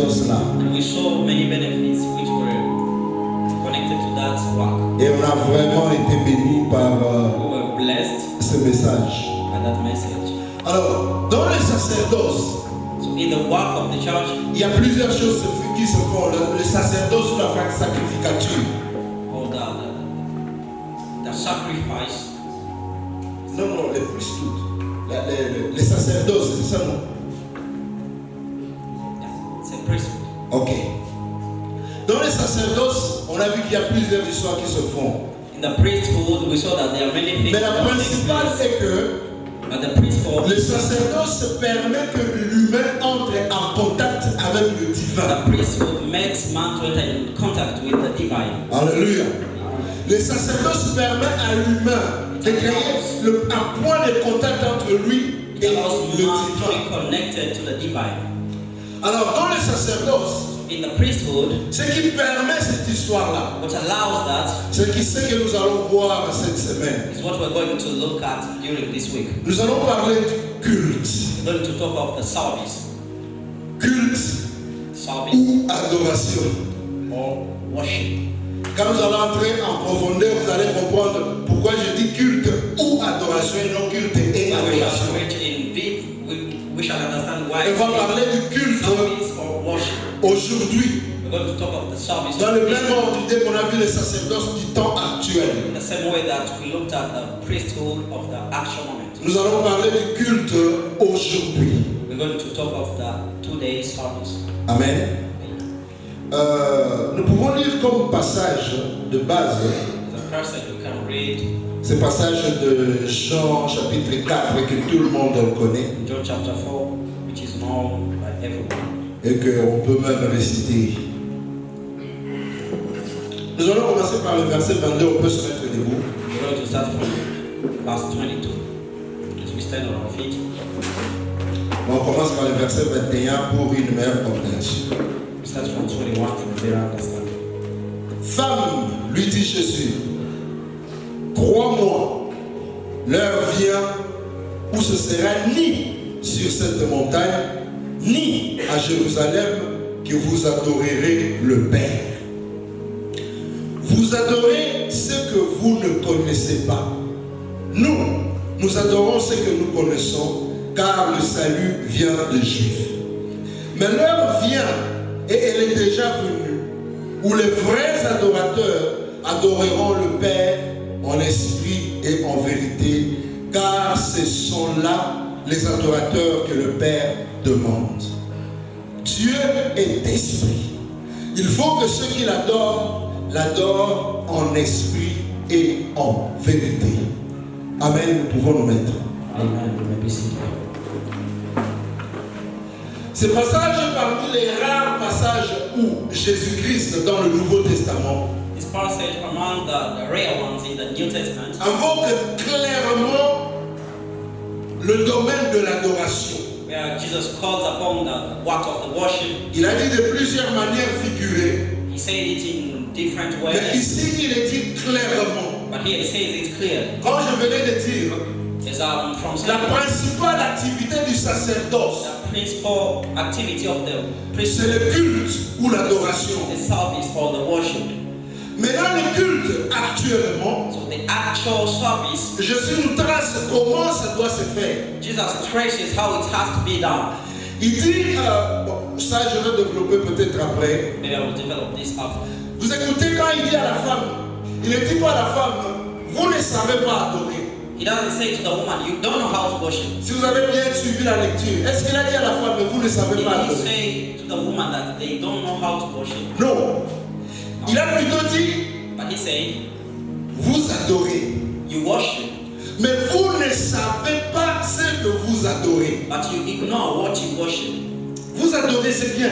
sacerdoce-là. And we saw many benefits which were connected to that work. Et on a vraiment été bénis par We were blessed ce message. by that message. Alors, dans le sacerdoce, So in the work of the church, il y a plusieurs choses qui se font. Le sacerdoce ou la sacrificature. all the sacrifice, Non, les priesthood. Les sacerdoces, c'est ça, non? it's a priesthood. Ok. Dans les sacerdoces, on a vu qu'il y a plusieurs histoires qui se font. In the priesthood, we saw that there are many things. Mais la principale est que But the priesthood, le sacerdoce permet que l'humain entre en contact avec le divin. the priesthood makes man to enter in contact with the divine. Alléluia. Le sacerdoce permet à l'humain de créer un point de contact entre lui It et allows le man to divin. be connected to the divine. Alors, dans le sacerdoce, In the priesthood, ce qui permet cette histoire-là, what allows that ce que nous allons voir cette semaine, is what we're going to look at during this week. nous allons parler du culte. We're going to talk of the service Ou adoration. or worship. Quand nous allons entrer en profondeur, vous allez comprendre pourquoi je dis culte ou adoration et non culte et When we shall adoration. reach in deep, we shall understand why On va parler du culte service or worship. aujourd'hui. We're going to talk of the service Dans le même ordre d'idée qu'on a vu les sacerdoces du temps in actuel. the same way that we looked at the priesthood of the actual moment. Nous allons parler du culte aujourd'hui. We're going to talk of the 2-day service. Amen. Nous pouvons lire comme passage de base The passage you can read ce passage de Jean chapitre 4 que tout le monde connaît in John chapter 4, which is known by everyone. et qu'on peut même réciter. Nous allons commencer par le verset 22, on peut se mettre debout. We're going to start from verse 22. As we stand on our feet, On commence par le verset 21 pour une meilleure compréhension. we start from 21 for a better understanding. Femme, lui dit Jésus, crois-moi, l'heure vient où ce sera ni sur cette montagne, ni à Jérusalem que vous adorerez le Père. Vous adorez ce que vous ne connaissez pas. Nous adorons ce que nous connaissons, car le salut vient des Juifs. Mais l'heure vient, et elle est déjà venue, où les vrais adorateurs adoreront le Père en esprit et en vérité, car ce sont là les adorateurs que le Père demande. Dieu est esprit. Il faut que ceux qui l'adorent en esprit et en vérité. Amen, nous pouvons nous mettre. Amen. You may be seated. Ce passage est parmi les rares passages où Jésus-Christ dans le Nouveau Testament This passage among the rare ones in the New Testament invoque clairement le domaine de l'adoration. where Jesus calls upon the work of the worship. Il a dit de plusieurs manières figurées, He said it in different mais ways, ici il est dit clairement. but here he says it clearly. Quand je venais de dire, As from la saying, principale activité du sacerdoce, the principal activity of the c'est priesthood, le culte ou l'adoration. the service or the worship. Mais dans le culte actuellement, So the actual service, Jésus nous trace comment ça doit se faire. Jesus traces how it has to be done. Il dit, bon, ça je vais développer peut-être après. Maybe I will develop this after. Vous écoutez quand il dit à la femme, il ne dit pas à la femme, vous ne savez pas adorer. He doesn't say to the woman, you don't know how to worship. Si vous avez bien suivi la lecture, est-ce qu'il a dit à la femme, vous ne savez Did pas he adorer? say to the woman that they don't know how to worship? Non. Il a plutôt dit, But he said, vous adorez. you worship, Mais vous ne savez pas ce que vous adorez. but you ignore what you worship. Vous adorez, c'est bien.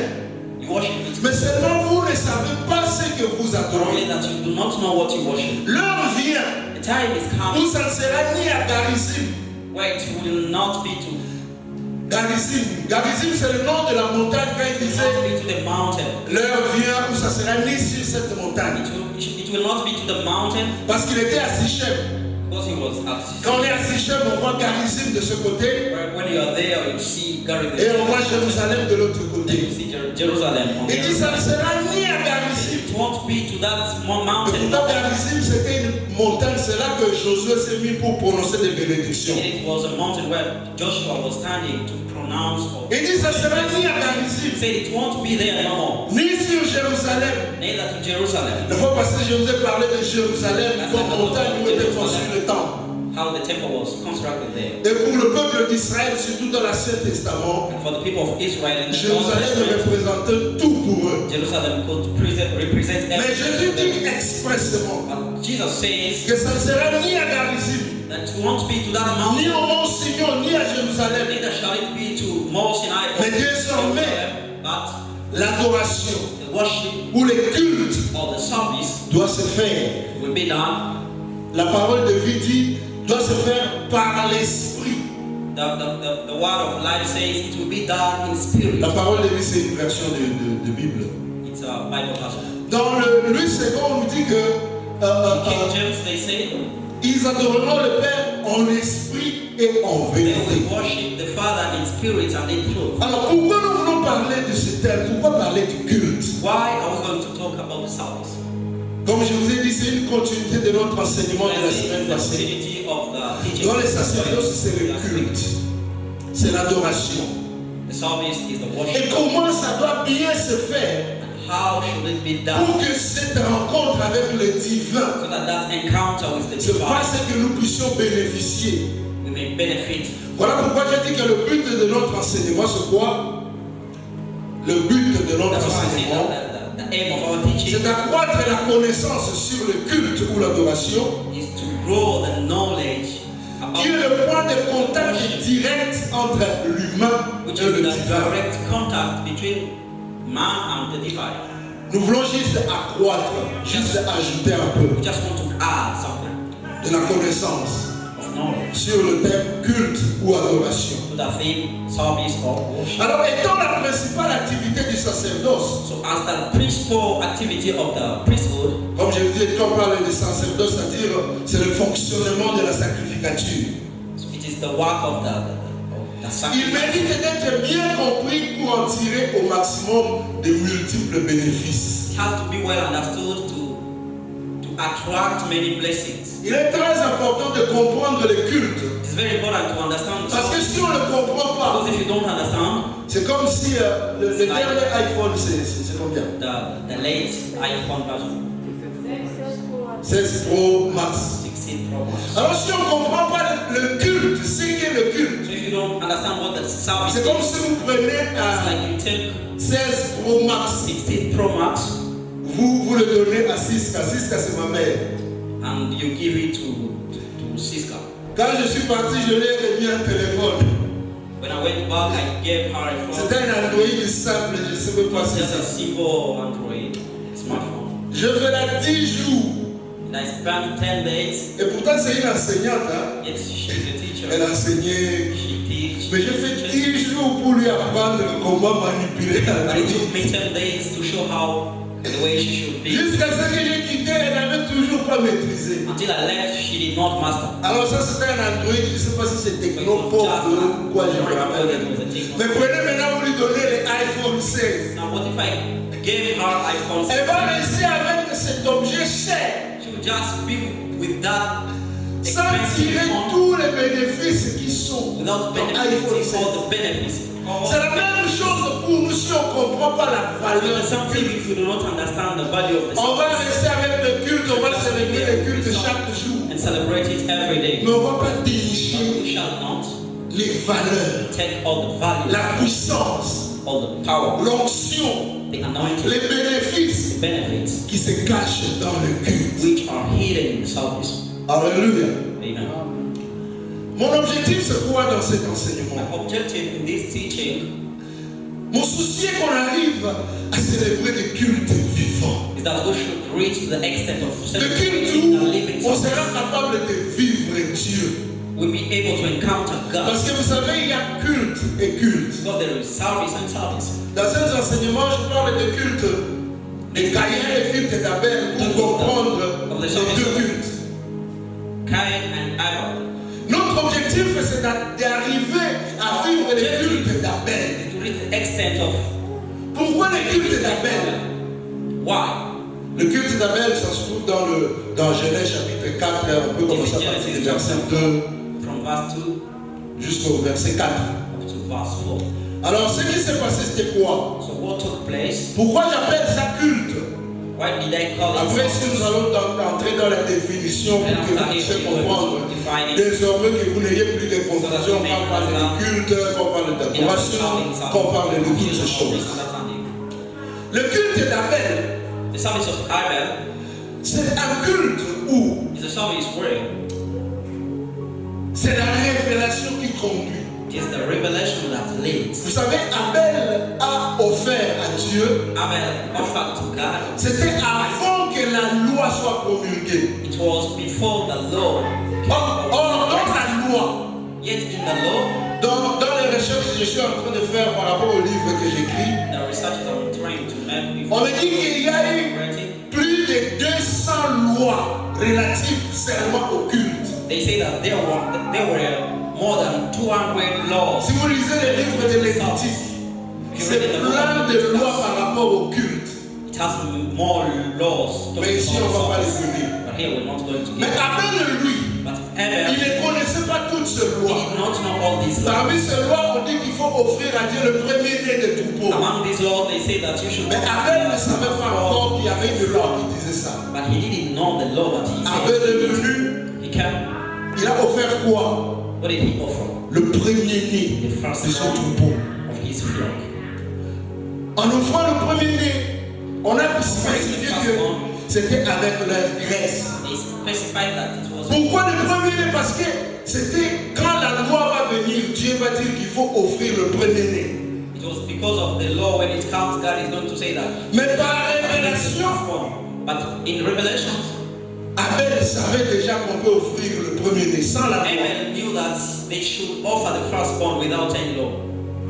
You worship it. Mais seulement vous ne savez pas ce que vous Only adorez. that you do not know what you worship. L'heure vient The time is où coming ça ne sera ni à Garizim. where it will not be to Garizim. Garizim, c'est le nom de la montagne quand il disait, the mountain. l'heure vient où ça sera ni sur cette montagne. It will not be to the mountain Parce qu'il était à Sichem. because he was at Quand on est à Sichem, on voit Garizim de ce côté when you are there, you see et on voit Garizim. Jérusalem de l'autre Then côté. you see Jerusalem. Il dit ça ne sera ni à Garizim. It won't be to that Et mountain. pourtant, Garizim, c'était une montagne. C'est là que Josué s'est mis pour prononcer des bénédictions. It was a mountain where Joshua was standing to pronounce. Il dit ça ne sera ni à He Garizim, said it won't be there no more. ni sur Jérusalem. Neither to Jerusalem. La fois passée, je vous ai parlé de Jérusalem comme montagne où était construit le temple. How the temple was constructed there. Et pour le peuple d'Israël, surtout dans l'Ancien Testament, And for the people of Israel in the Old Jérusalem Testament, représentait tout pour eux. Jerusalem could represent Mais Jésus everything. dit expressément But Jesus says que ça ne sera ni à Garizim, that it won't be to that ni mountain, au Mont Sion, ni à Jérusalem. neither shall it be to Mount Sinai or Mais désormais, Jerusalem, but l'adoration the worship ou les cultes or the service doit se faire. will be done. La parole de vie dit doit se faire par l'esprit. The word of life says it will be done in spirit. La parole de vie, c'est une version de Bible. It's a Bible version. Dans le Louis II, on nous dit que King James, they say ils adoreront le Père en esprit et en they vérité. will worship the Father in spirit and in truth. Alors pourquoi nous voulons parler de ce thème? Pourquoi parler du culte? Why are we going to talk about the service? Comme je vous ai dit, c'est une continuité de notre enseignement de la semaine The passée. continuity of the teaching. Dans les sacerdoces, c'est le culte, c'est l'adoration. The service is the Et worship. comment ça doit bien se faire And how should it be pour done que cette rencontre avec le divin so that encounter with the se divine fasse et que nous puissions bénéficier? we may benefit. Voilà pourquoi j'ai dit que le but de notre enseignement, c'est quoi? Le but de notre That's why I say enseignement, that the aim of our teaching c'est d'accroître la connaissance sur le culte ou l'adoration, is to grow the knowledge about qui est le point de contact direct entre l'humain which et is le the divin. direct contact between man and the divine. Nous voulons juste accroître, juste ajouter un peu We just want to add something de la connaissance of knowledge sur le thème culte ou adoration. to the theme service or worship. Alors, étant la principale activité du sacerdoce, So as the principal activity of the priesthood, comme je vous dis, quand on parle de sacerdoce, c'est-à-dire c'est le fonctionnement de la sacrificature. it is the work of the Il sacrifice. mérite d'être bien compris pour en tirer au maximum de multiples bénéfices. It has to be well understood to attract many blessings. Il est très important de comprendre le culte. It's very important to understand Parce que si on ne le comprend pas, because if you don't understand c'est comme si le dernier iPhone, c'est combien? the late iPhone version 16 Pro Max. 16 Pro Max. Alors si on ne comprend pas le culte, ce qu'est le culte, So if you don't understand what the service c'est is, comme si vous prenez it's un like you take 16 Pro Max, 16 Pro Max vous le donnez à Siska. Siska, c'est ma mère. and you give it to Siska. Quand je suis parti, je lui ai remis un téléphone. When I went back, I gave her a phone. C'était un Android simple, je ne sais même pas si Just a c'est. simple Android smartphone. Je fais là 10 jours. And I spent 10 days. Et pourtant, c'est une enseignante. Hein? Yes, she's a teacher. Elle a enseigné. She teaches. Mais j'ai fait 10 jours pour lui apprendre comment manipuler But it l'Android. took me 10 days to show how the way she should be. Jusqu'à ce que j'ai quitté, elle n'avait toujours pas maîtrisé. Until I left, she did not master. Alors ça, c'était un Android, je ne sais pas si c'est technopop ou quoi, je me rappelle. Mais prenez maintenant, vous lui donnez les iPhone 16. Now, what if I gave her iPhone 6? Elle va rester avec cet objet cher, She would just be with that sans expensive tirer phone tous les bénéfices qui sont without dans iPhone benefiting 16. all the benefits. C'est la même chose pour nous si on ne comprend pas la valeur. There's something if you do not understand the value of the On va service rester avec le culte, on va célébrer le culte chaque jour. and celebrate it every day. Mais on ne va pas But dénicher we shall not les valeurs, take all the value, la puissance, all the power, l'onction, the anointing, les bénéfices the benefits qui se cachent dans le culte. which are hidden in the service. Alléluia. Amen. Mon objectif, c'est quoi dans cet enseignement? My objective in this teaching Mon souci est qu'on arrive à célébrer des cultes vivants. is that we should reach to the extent of Des cultes celebrating the living où on sera service. capable de vivre Dieu. We'll be able to encounter God. Parce que vous savez, il y a culte et culte. Because there is service and service. Dans ces enseignements, je parle de culte de Caïn et culte d'Abel pour comprendre les deux cultes. Cain and Abel. Notre objectif, c'est d'arriver à vivre les cultes d'Abel. To reach the extent of Pourquoi le culte d'Abel? Why? Le culte d'Abel, ça se trouve dans Genèse chapitre 4, on peut commencer à partir du verset 2 From verse 2 jusqu'au verset 4. up to verse 4. Alors, ce qui s'est passé, c'était quoi? So what took place? Pourquoi j'appelle ça culte? Why did I call it Après, si nous allons entrer dans la définition pour que vous puissiez comprendre, désormais que vous n'ayez plus de confusion quand on parle de culte, quand on parle d'adoration, quand on parle de toutes ces choses. Le culte d'Abel, The service of Abel c'est un culte où is a service where c'est la révélation qui conduit. it is the revelation that leads. Vous savez, Abel a offert à Dieu, Abel offered to God. c'était avant que la loi soit promulguée. It was before the law. Or, dans la loi, Yet in the law, dans les recherches que je suis en train de faire par rapport au livre que j'écris, the researchers are trying to make on me dit qu'il y a eu plus de 200 lois relatives seulement au culte. They say that there were more than 200 laws. Si vous lisez les livres de Lévitique, c'est plein de lois par rapport au culte. It has more laws. Mais ici, on ne va pas les donner. But here we're not going to Mais give. Abel, lui, But il Abel, ne connaissait pas toutes ces he lois. did not know all these laws. Parmi ces lois, on dit qu'il faut offrir à Dieu le premier-né de troupeau. Among these laws, they say that you should. Mais Abel ne savait pas encore qu'il y avait une loi qui disait ça. But he didn't know the law that he Abel said. est venu, He came. il a offert quoi? What did he offer? Le premier-né The de first son one troupeau. of his flock. En offrant le premier-né, on a spécifié que c'était avec la graisse. They specified that it was. Pourquoi le premier-né? Parce que c'était quand la loi va venir, Dieu va dire qu'il faut offrir le premier-né. It was because of the law. When it comes, God is going to say that. Mais par révélation, But in Revelations, Abel savait déjà qu'on peut offrir le premier-né sans la loi. Abel knew that they should offer the firstborn without any law.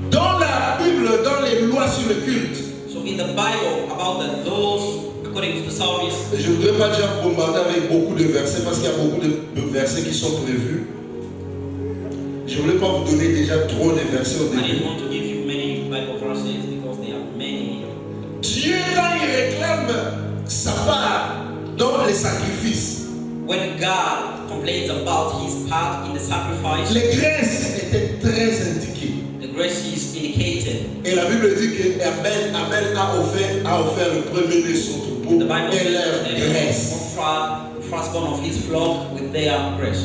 Dans la Bible, dans les lois sur le culte, So in the Bible, about the laws according to the service, je ne voudrais pas déjà bombarder avec beaucoup de versets parce qu'il y a beaucoup de versets qui sont prévus. Je ne voulais pas vous donner déjà trop de versets au I début. didn't want to give you many Bible verses because there are many. Dieu, quand il réclame sa part dans les sacrifices, When God complains about his part in the sacrifice, les graisses étaient très indiquées. the grace is indicated. Et la Bible dit que Abel a offert le premier-né de son troupeau The Bible et says leur that they graisse. offered the firstborn of his flock with their grace.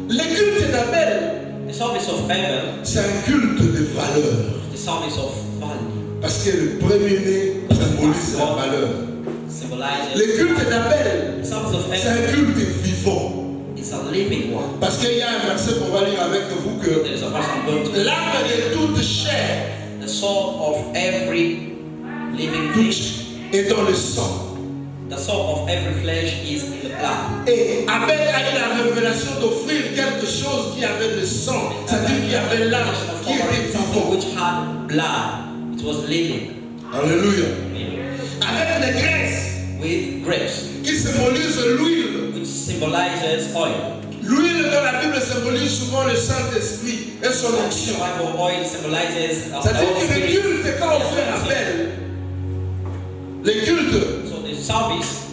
Le culte d'Abel, The service of Abel, c'est un culte de valeur. the service of value, Parce que le premier-né symbolise la valeur. symbolizes. Le culte d'Abel, The service of c'est Abel un culte vivant. is a living one. Parce qu'il y a un verset qu'on va lire avec vous que There is a verse I'm going to. l'âme de toute chair The soul of every living thing, est dans le sang. the soul of every flesh is in the blood. Et Abel a eu la révélation d'offrir quelque chose qui avait le sang. C'est-à-dire qu'il y avait l'âme qui était Something vivant. which had blood, it was living. Alléluia. Amen. Avec les graisses With grace, qui symbolisent l'huile. which symbolizes oil. L'huile dans la Bible symbolise souvent le Saint-Esprit et son The onction. Bible oil symbolizes the C'est-à-dire Holy que le Spirit. culte, quand on fait Abel, les cultes, So the service,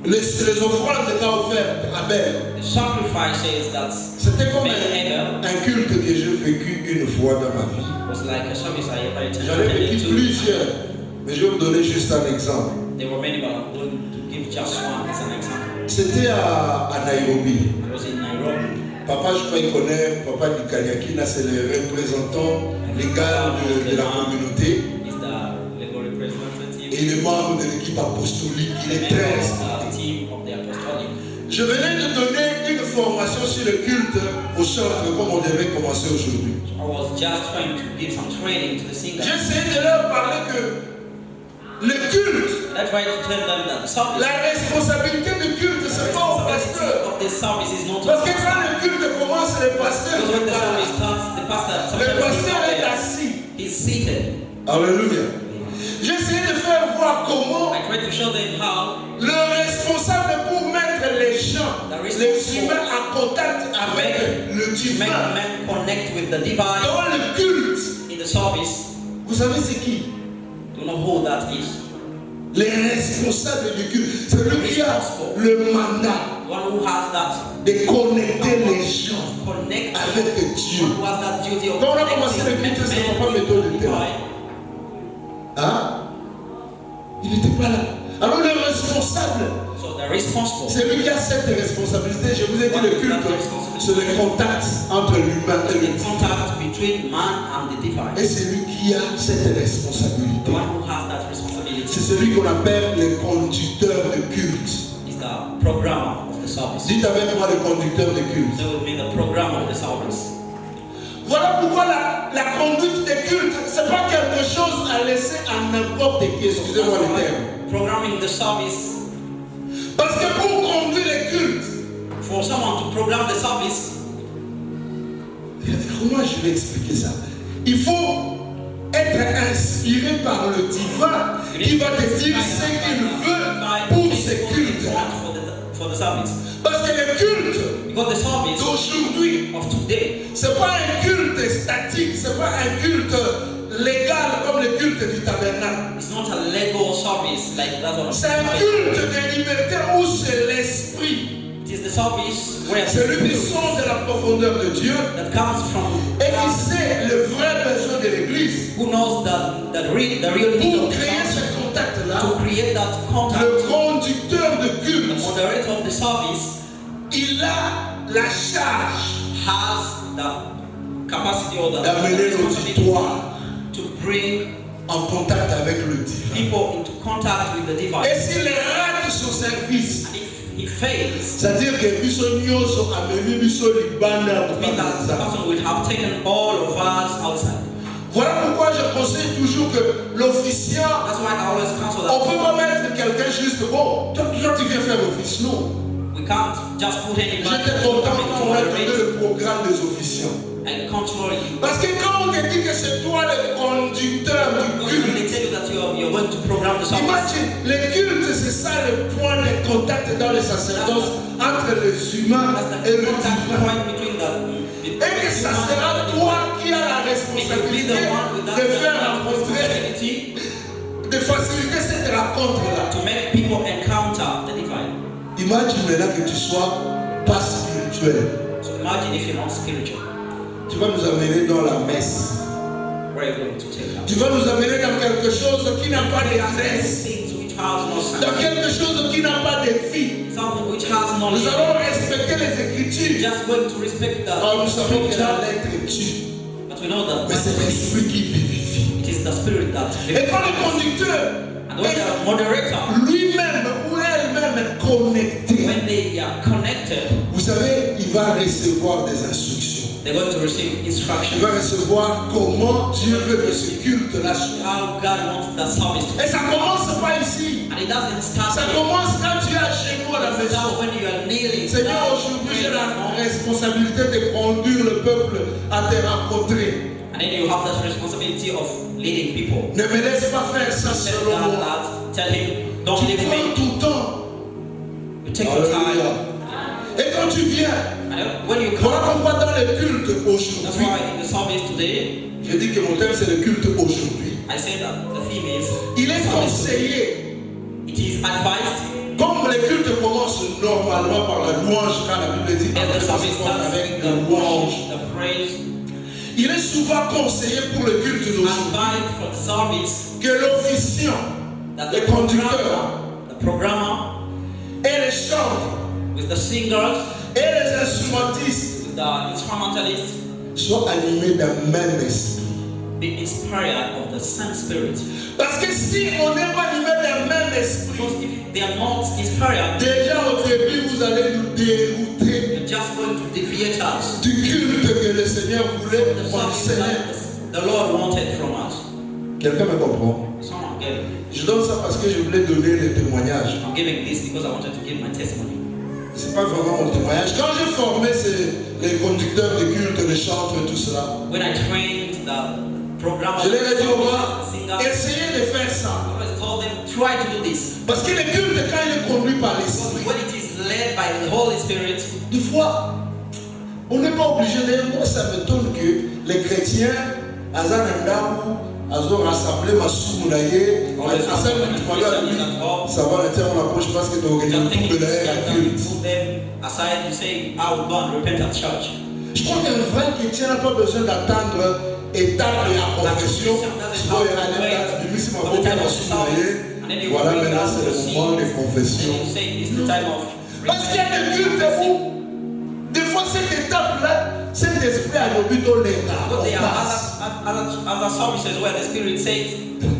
les offrandes quand on fait Abel, the sacrifices that c'était comme made Abel un culte que j'ai vécu une fois dans ma vie. was like a service I ever J'en ai attended vécu to. plusieurs, mais je vais vous donner juste un exemple. There were many, but I'm going to give just one as an example. C'était à Nairobi. I was in Nairobi. Papa, je crois qu'il connaît, Papa du Kanyakina, c'est le représentant légal de la communauté. Is the legal representative. Et il est membre de l'équipe apostolique. Il est The très member respecté. of the team of the apostolic. Je venais de donner une formation sur le culte au centre, comme on devait commencer aujourd'hui. I was just trying to give some training to the singers. J'ai essayé de leur parler que le culte, I tried to tell them that the service, la responsabilité du culte, the c'est pas au responsibility pasteur. of this service is not to Parce the que pastor. quand le culte commence, le pasteur Because when n'est the pas là. service starts, the pastor Le sometimes pasteur est is not assis. there. He's seated. Alléluia. J'ai essayé de faire voir comment I tried to show them how le responsable pour mettre les gens, les humains en contact avec le to make divin men connect with the divine dans le culte. in the service. Vous savez c'est qui? Do you know who that is. Les responsables du culte. C'est lui qui a le mandat The one who has that de connecter les gens connect avec Dieu. who has that duty of Quand on a commencé le culte, c'est connecting pas men méthode de with terrain. divine. Hein? Il n'était pas là. Alors le responsable, So they're responsible. c'est lui qui a cette responsabilité. Je vous ai dit, le culte, c'est le contact entre l'humain et le The divin. contact between man and the divine. Et c'est lui qui a cette The responsabilité. one who has that responsibility C'est celui qu'on appelle le conducteur de culte. is the programmer of the service. Dites avec moi le conducteur de culte. That will be the programmer of the service. Voilà pourquoi la conduite des cultes, ce n'est pas quelque chose à laisser à n'importe qui. Excusez-moi le terme. Programming the service, Parce que pour conduire les cultes, for someone to program the service, comment je vais expliquer ça? Il faut être inspiré par le divin qui va te dire ce qu'il veut pour ces cultes. for the service. Parce que le culte Because the service d'aujourd'hui, of today c'est pas un culte statique, c'est pas un culte légal comme le culte du tabernacle. is not a legal service like that one. C'est un culte de liberté où c'est l'esprit. It is the service where C'est lui qui sort de la profondeur de Dieu that comes from et qui sait le vrai besoin de l'église. who knows the real need Pour of the créer service, ce contact-là, to create that contact. le conducteur de The culte, moderator of the service il a la charge has the capacity or the d'amener responsibility l'auditoire to bring en contact avec le divin. people into contact with the divine. Et s'il rate son service, And if he fails, c'est-à-dire que biso nyonso amemi biso libanda it means that the person will have taken all of us outside. Voilà pourquoi je conseille toujours que l'officiant, That's why I always counsel on that peut pas mettre quelqu'un juste, bon, toi tu viens faire l'office, non. we can't just put anybody J'étais to content come quand into on a our donné race le programme des officiants. and control you. Parce que quand on te dit que c'est toi le conducteur du Because when they culte, tell you that you're going to program the service, imagine, le culte c'est ça le point de contact dans le sacerdoce entre les humains that's et the le contact divin. point between the Et que ça sera toi qui as la It will be responsabilité the one with that de faire rencontrer, responsibility de faciliter cette rencontre-là. to make people encounter the divine. Imagine maintenant que tu sois pas spirituel. So imagine if you're not spiritual, Tu vas nous amener dans la messe. where are you going to take Tu us? vas nous amener dans quelque chose qui n'a pas d'adresse. Things which has no Dans sense, quelque chose qui n'a pas de vie. something which has no Nous meaning. allons respecter les Écritures. Just going to respect the Alors nous savons que la scripture, lettre tue. but we know that Mais c'est l'esprit qui vivifie. it is the spirit that Et quand le conducteur and when the moderator, lui-même ou elle-même est connecté, when they are connected, vous savez, il va recevoir des instructions. they're going to receive Il instruction va recevoir comment Dieu veut que ce culte-là soit. how God wants the service to be. Et ça commence pas ici. And it doesn't start Ça here. commence quand tu es à chez nous à la It starts maison. when you are kneeling Seigneur, down, aujourd'hui j'ai praying la at home, responsabilité de conduire le peuple à te rencontrer. and then you have that responsibility of leading people. Ne me laisse pas faire ça Tell selon God moi. that, tell him, don't Tu leave prends me. tout temps. You take your time. Alléluia. Et quand tu viens, And then when you voilà come, pourquoi dans le culte that's aujourd'hui, why in the service today, je dis que mon thème c'est le culte aujourd'hui. I say that the theme is, Il est service. conseillé, It is advised, comme le culte commence normalement par la louange, quand la Bible dit as the service starts avec with la the louange. worship, the praise, Il est souvent conseillé pour le culte d'aujourd'hui advised for the service, que l'officiant, that le conducteur the programmer, et les chanteurs with the singers, et les instrumentistes with the instrumentalists, soient animés d'un même esprit. be inspired of the same spirit. Parce que si on n'est pas animé d'un même esprit, Because if they are not inspired, déjà au début vous allez nous dérouter they're just going to deviate us. du culte que le Seigneur voulait The service enseigner. that the Lord wanted from us. Quelqu'un me comprend? Someone get it. Je donne ça parce que je voulais donner le témoignage. I'm giving this because I wanted to give my testimony. C'est pas vraiment mon témoignage. Quand j'ai formé les conducteurs de culte, les chantres et tout cela, When I trained the programmer, je leur ai dit au revoir, the singer, essayez de faire ça. I always told them, try to do this. Parce que le culte, quand il est conduit par Because l'esprit, when it is led by the Holy Spirit, des fois, on n'est pas obligé. D'ailleurs, moi, ça m'étonne que les chrétiens, Azanandamou, Azo rassembler ma soumounaye, ça va le terme on approche parce que tu organises tout de l'air à culte. Aside, you say, I will go and repent at church. Je crois qu'un vrai chrétien n'a pas besoin d'attendre étape de la confession. Voilà, maintenant c'est le moment des confessions. Parce qu'il y a des cultes où, des fois, cette étape-là, cet esprit a le but au l'état. Other services where the Spirit says,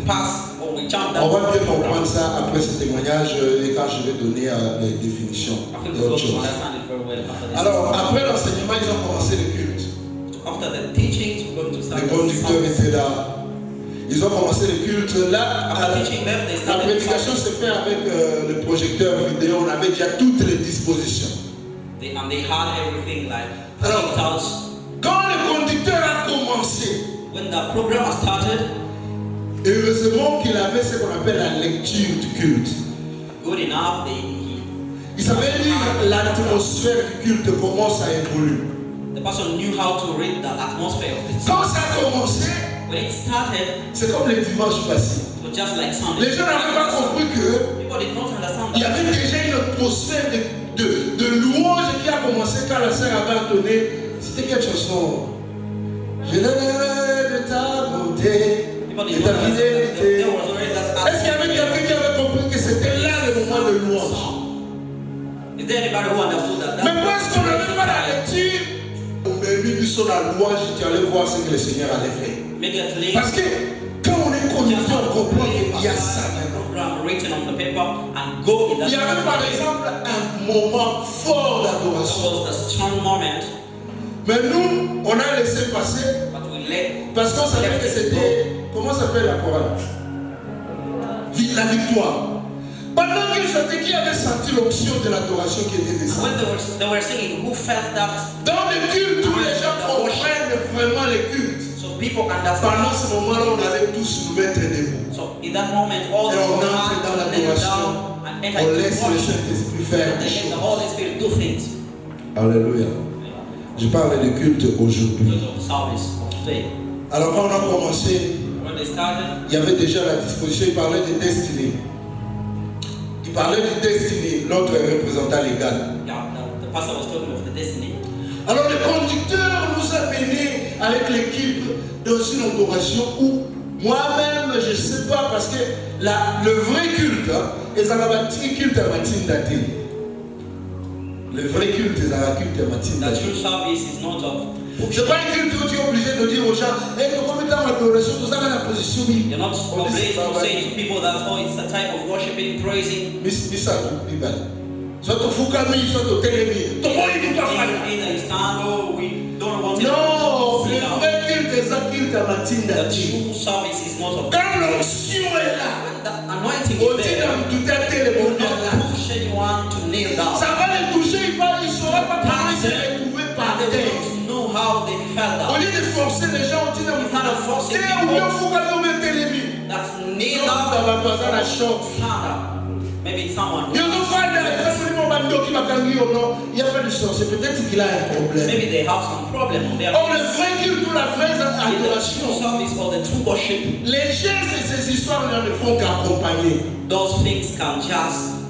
pass or we jump down. On va bien comprendre ça après ce témoignage et quand je vais donner les définitions. Alors, après l'enseignement, ils ont commencé le culte. After the teachings, we're going to start. Les conducteurs étaient là. Ils ont commencé le culte. Là, la prédication se fait avec le projecteur vidéo. On avait déjà toutes les dispositions. And they had everything like. Alors, quand le conducteur a commencé, when the program started, heureusement qu'il avait ce qu'on appelle la lecture du culte. Good enough, il savait lire l'atmosphère du culte, comment ça évolue. The person knew how to read the atmosphere of it. Quand ça a commencé, when it started, c'est comme les dimanches passés. It was just like Sunday. Les gens n'avaient pas compris que people did not understand il y avait déjà une atmosphère de louange qui a commencé quand la sœur avait entonné. C'était quelle chanson? Je l'aimerai de ta bonté, de ta fidélité. Est-ce qu'il y avait quelqu'un qui avait compris que c'était là le moment de louange? Is there anybody who understood that? Mais parce qu'on n'avait pas la lecture, mais lui sur la louange, tu allais voir ce que le Seigneur allait faire. Parce que quand on est connecté, on comprend qu'il y a ça. Written on the paper and go in that. Il y avait par exemple un moment fort d'adoration. Mais nous, on a laissé passer parce qu'on savait que c'était, comment s'appelle la chorale? La victoire. Pendant qu'ils chantaient, qui avait senti l'onction de l'adoration qui était descendue? When they were singing, who felt that? Dans le culte, tous les gens comprennent vraiment le culte. So people understand. Pendant ce moment-là, on allait tous nous mettre debout. So in that moment, all et on entre dans l'adoration. On laisse le Saint-Esprit faire des choses. The Holy Spirit do things. Alléluia. Je parle de culte aujourd'hui. Alors quand on a commencé, il y avait déjà la disposition, il parlait de destinée. Il parlait de destinée, l'autre représentant légal. Alors le conducteur nous a menés avec l'équipe dans une adoration où moi-même je ne sais pas parce que le vrai culte, ils ont bâti culte à matin daté. Le vrai culte, ils ont culte à matin daté. C'est pas un culte où tu es obligé de dire aux gens, hey, comment tu as l'adoration, tout ça dans la position. You're not obliged to say to people that, oh, it's a type of worshiping, praising. Misa, soit au Fukami, soit au Télémi. Either you stand or we don't want to. Non, le vrai culte, c'est un culte à matin daté. The true service is not of. Quand l'onction est là, the anointing is there. Don't push anyone to kneel down. Ça va les toucher, il ne saura pas comment il s'est retrouvé par terre. How they felt that. Au lieu de forcer les gens, on dit non, instead of forcing people, that's kneel down. Maybe someone. Il n'y a pas de sens, c'est peut-être qu'il a un problème. Maybe they have some problem. Or le vrai culte ou la vraie adoration. Les gestes et ces histoires ne font qu'accompagner. Those things can just.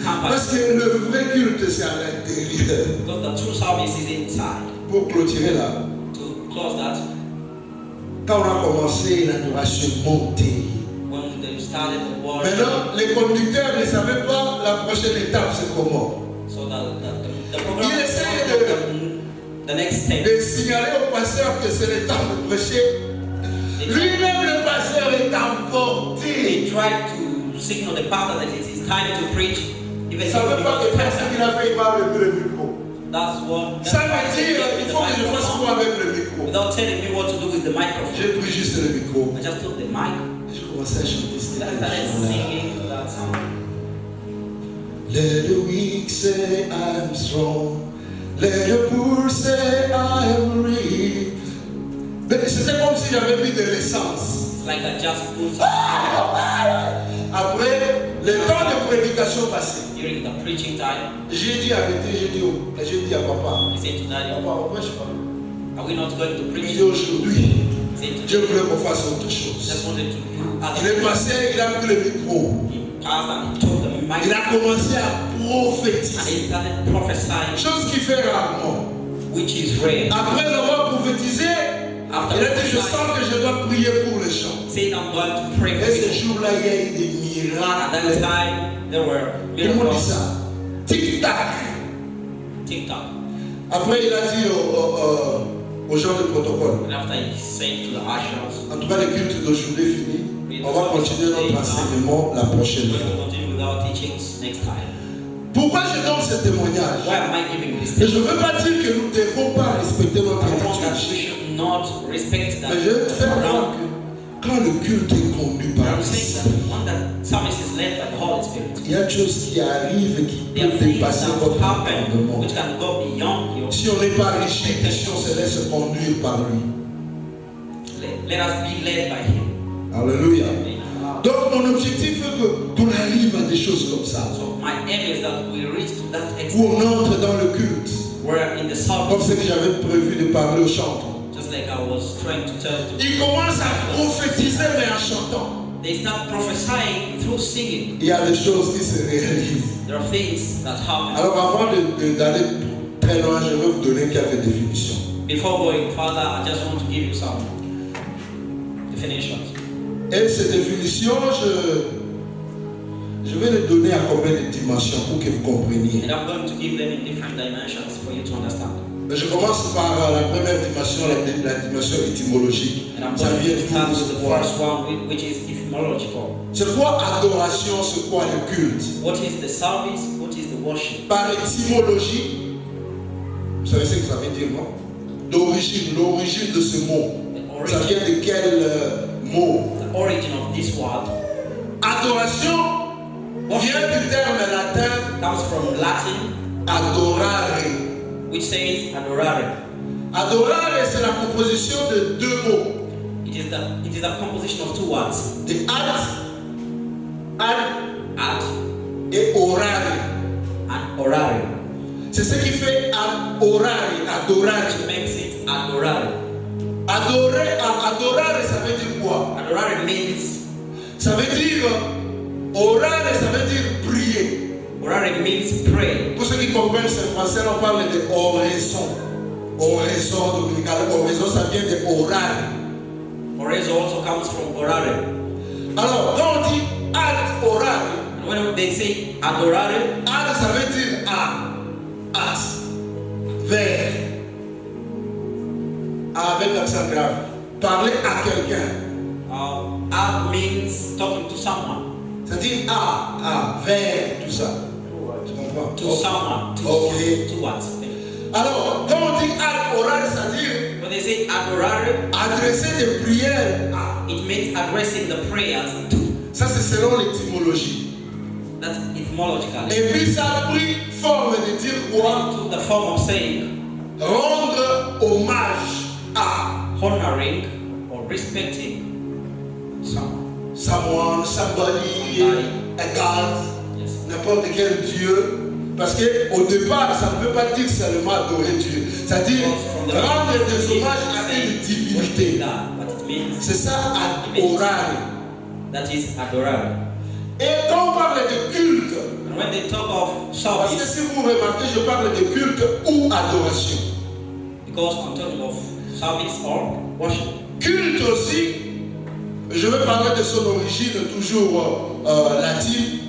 Parce que le vrai culte c'est à l'intérieur. Because the true service is inside. Pour clôturer là. To close that. Quand on a commencé l'adoration montée. When they started the worship. Maintenant, les conducteurs ne savaient pas la prochaine étape c'est comment. So the program. Il essayait the next step. De signaler au pasteur que c'est le temps de prêcher. Lui-même le pasteur est emporté. They tried to signal the pastor that it is time to preach. Il ne savait pas que faire ce qu'il a fait, il m'a remis le micro. That's what. Ça veut dire il faut que je fasse quoi avec le micro. Without telling me what to do with the microphone. J'ai pris juste le micro. I just took the mic. Je commençais à chanter. I started singing that song. Let the weak say I'm strong. Let the poor say I'm rich. C'était comme si j'avais mis de l'essence. It's like I just put. Après, le temps de prédication passé. During the preaching time. J'ai dit arrêter, j'ai dit à papa. I said to Daddy, papa, je parle. are we not going to preach? Il dit aujourd'hui. Dieu voulait qu'on fasse autre chose. Just wanted to do other Il est things. passé, il a pris le micro. He passed and he took the Il mic a commencé à and prophétiser. he started prophesying, Chose qu'il fait rarement. which is rare. Après avoir prophétisé, After il a dit, je prophesying, sens que je dois prier pour les gens. said, I'm going to pray Et for ce you. jour-là, il y a eu des At that miracles. time, there were Comment on dit miracles. ça? Tic-tac. TikTok. Après, il a dit aux gens du protocole. And after he said to the ushers, En tout cas, le culte d'aujourd'hui est fini. On va continuer notre enseignement la prochaine we're fois. going to continue with our teachings next time. Pourquoi je donne ce témoignage? Why am I giving this Et je teaching? ne veux pas dire que nous ne devons pas respecter notre I want that we héritage. should not respect that. Mais je vais te faire voir que quand le culte est conduit par I'm saying l'Esprit, that when that service is led by the Holy Spirit, il y a des choses qui arrivent et qui there are peuvent things dépasser that votre happen entendement. which can go beyond your. Si on n'est pas rigide, si on se laisse conduire par lui. Let us be led by Him. Alléluia. Amen. Donc mon objectif est qu'on arrive à des choses comme ça. So my aim is that we reach to that Où extent on entre dans le culte. where in the Comme service, ce que j'avais prévu de parler aux chanteurs. just like I was trying to tell you, Ils commencent à prophétiser mais en chantant. they start prophesying through singing. Il y a des choses qui se réalisent. There are things that happen. Alors avant d'aller très loin, je vais vous donner quelques définitions. Before going further, I just want to give you some definitions. Et ces définitions, je vais les donner à combien de dimensions pour que vous compreniez. And I'm going to give them in different dimensions for you to understand. Mais je commence par la première dimension, la dimension étymologique. And I'm Ça going vient to start with de the quoi? first one, which is etymological. C'est quoi adoration, c'est quoi le culte? What is the service? What is the worship? Par étymologie, vous savez ce que ça veut dire, non? D'origine, l'origine de ce mot. The Ça vient origin, de quel mot? the origin of this word Adoration vient du terme latin comes from Latin, adorare. which says adorare. Adorare, c'est la composition de deux mots. It is a composition of two words, De ad ad et orare. and orare, C'est ce qui fait orare, adorare. which makes it adorare. Adorare, ça veut dire quoi? Adorare means Ça veut dire, orare, ça veut dire prier. orare means pray. Pour ceux qui comprennent ce français, on parle de oraison. Oraison dominicale. Oraison, ça vient de orare. Orazo also comes from orare. Alors, quand on dit ad orare, And when they say adorare, ad, ça veut dire at, vers, avec accent grave. Parler à quelqu'un. ad means talking to someone. C'est-à-dire vers, tout ça. Tu comprends? To someone. Ok. To what? Alors, quand on dit ad orare, c'est-à-dire When they say adorare, adresser des prières à. it means addressing the prayers to. Ça, c'est selon l'étymologie. That's etymologically. Et puis, ça a pris forme de dire quoi? To the form of saying Rendre hommage à honoring or respecting someone. someone, somebody, a God, Yes. n'importe quel Dieu. Parce qu'au départ, ça ne veut pas dire seulement adorer Dieu. C'est-à-dire rendre des hommages à une divinité. God, but it means C'est ça, adorer. that is adorare. Et quand on parle de culte, And when they talk of parce que service, si vous remarquez, je parle de culte ou adoration. because I'm talking of service or worship. Culte aussi, je vais parler de son origine toujours latine.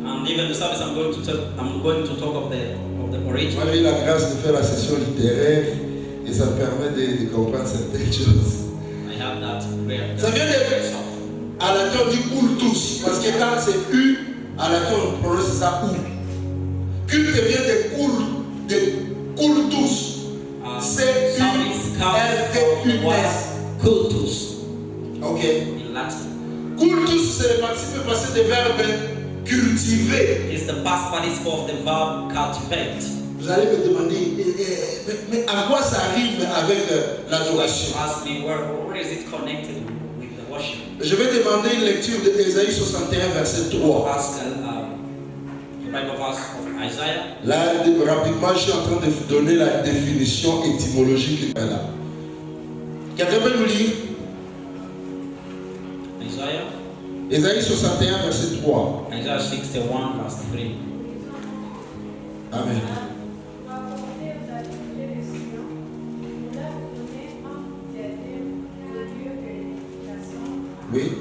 And even the service I'm going to talk of the origin. Moi j'ai eu la grâce de faire la session littéraire et ça me permet de comprendre certaines choses. I have that where Ça vient de à latin on dit cultus, parce que quand c'est U, à latin on prononce ça U. Culte vient de cultus. service comes from the word cultus Ok. in Latin. Cultus c'est le participe passé des verbes cultiver. It's the past participle of the verb cultivate. Vous allez me demander, mais à quoi ça rime avec l'adoration? Ask me where is it connected with the worship? Je vais demander une lecture de Ésaïe 61, verset 3. Ask the Bible verse of Isaiah. Là, rapidement, je suis en train de vous donner la définition étymologique là. Quelqu'un peut nous lire? Isaiah. Ésaïe 61, verset 3. Isaiah 61, verse 3. Amen. Oui.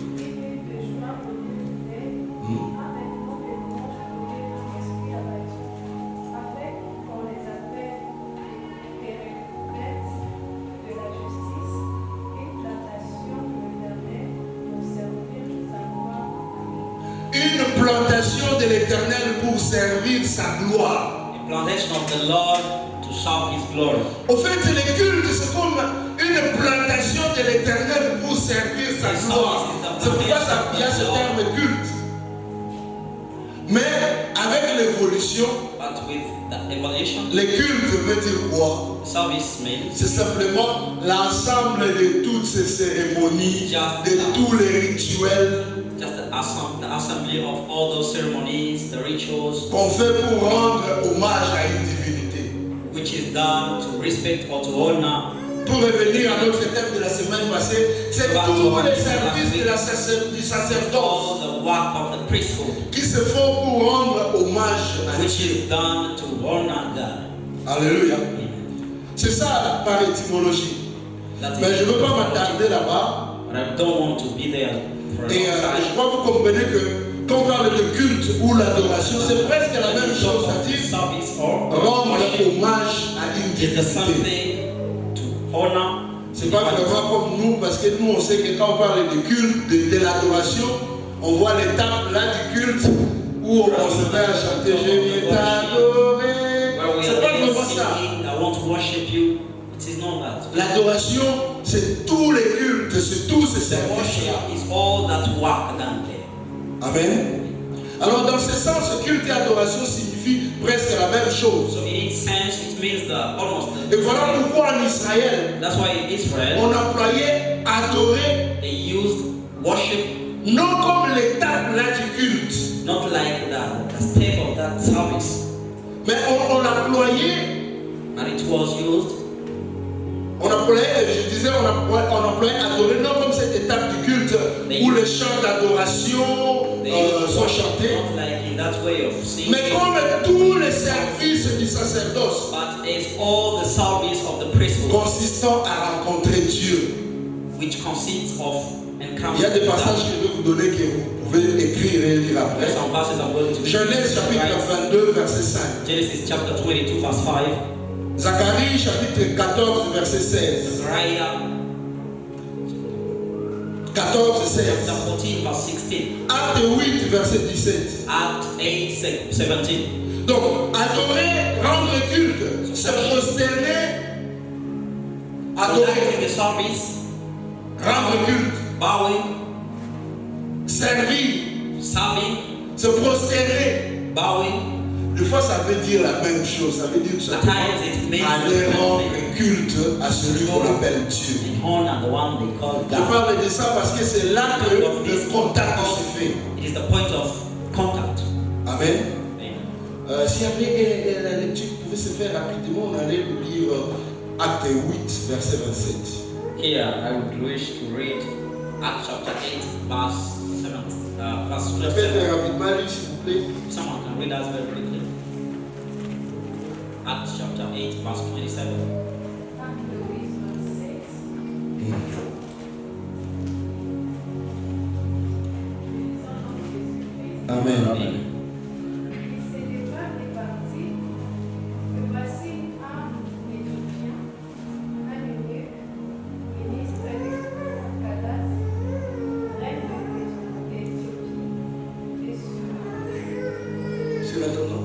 Une plantation de l'Éternel pour servir sa gloire. A plantation of the Lord to serve His glory. Au fait, le culte, c'est comme une plantation de l'Éternel pour servir sa gloire. C'est pourquoi il y a ce terme culte. Mais avec l'évolution, But with the evolution, le culte veut dire quoi? service means C'est simplement l'ensemble de toutes ces cérémonies, de tous les rituels just the assembly of all those ceremonies, the rituals, qu'on fait pour rendre hommage à une divinité. which is done to respect or to honor. Pour revenir à notre thème de la semaine passée, c'est tous les services du sacerdoce All the work of the priesthood, qui se font pour rendre hommage à which Dieu. is done to honor God. Alléluia. Amen. C'est ça par étymologie. That Mais is- je ne veux pas m'attarder là-bas. But I don't want to be there for a Et long je time. crois que vous comprenez que quand on parle de culte ou l'adoration, c'est presque la même chose. C'est-à-dire Service or rendre worship hommage à une is the divinité. something to honor. C'est pas vraiment comme nous, parce que nous on sait que quand on parle de culte, de l'adoration, on voit l'étape là du culte où on se met à chanter Je viens t'adorer. Where we C'est pas are vraiment there ça. singing, I want to worship you. It is not that. L'adoration, c'est tous les cultes, c'est tous ces The worship services-là. is all that work done there. Amen. Alors dans ce sens, culte et adoration signifient presque la même chose. So in its sense, it means that almost Et voilà pourquoi en Israël, that's why in Israel on employait adorer they used worship non comme l'étape là du culte, not like the step of that service, mais on employait. but it was used. On employait, je disais, on employait adorer, non comme cette étape du culte où les chants d'adoration They used sont worship chantés, not like in that way of singing, mais comme tous les services du sacerdoce but it's all the service of the priesthood, consistant à rencontrer Dieu. which consists of Il y a encountering des God. passages que je vais vous donner que vous pouvez écrire et lire après. There's some verses I'm going to Genèse chapitre write. 22, verset 5. Genesis chapter 22, verse 5. Zacharie chapitre 14, verset 16. Zechariah 14, 16. chapter 14, verse 16. Acte 8, verset 17. Acts 8, 17. Donc, adorer, rendre culte, se prosterner, adorer, Conducting the service, rendre culte, bowing, servir, serving, se prosterner. bowing. Des fois, ça veut dire la même chose. Ça veut dire tout At simplement times it means aller the rendre same thing. culte à celui qu'on appelle Dieu. And honor the one they call Je God. parle de ça parce que c'est là que le contact se fait. It is the point of contact. Amen. Amen. S'il y avait la lecture qui pouvait se faire rapidement, on allait lire Acte 8, verset 27. Here I would wish to read Acts chapter 8, verse 7. Verse Répète 27. rapidement, lui, s'il vous plaît. Someone can read us very quickly. Acts chapter 8, verse 27. Amen. Amen. C'est maintenant.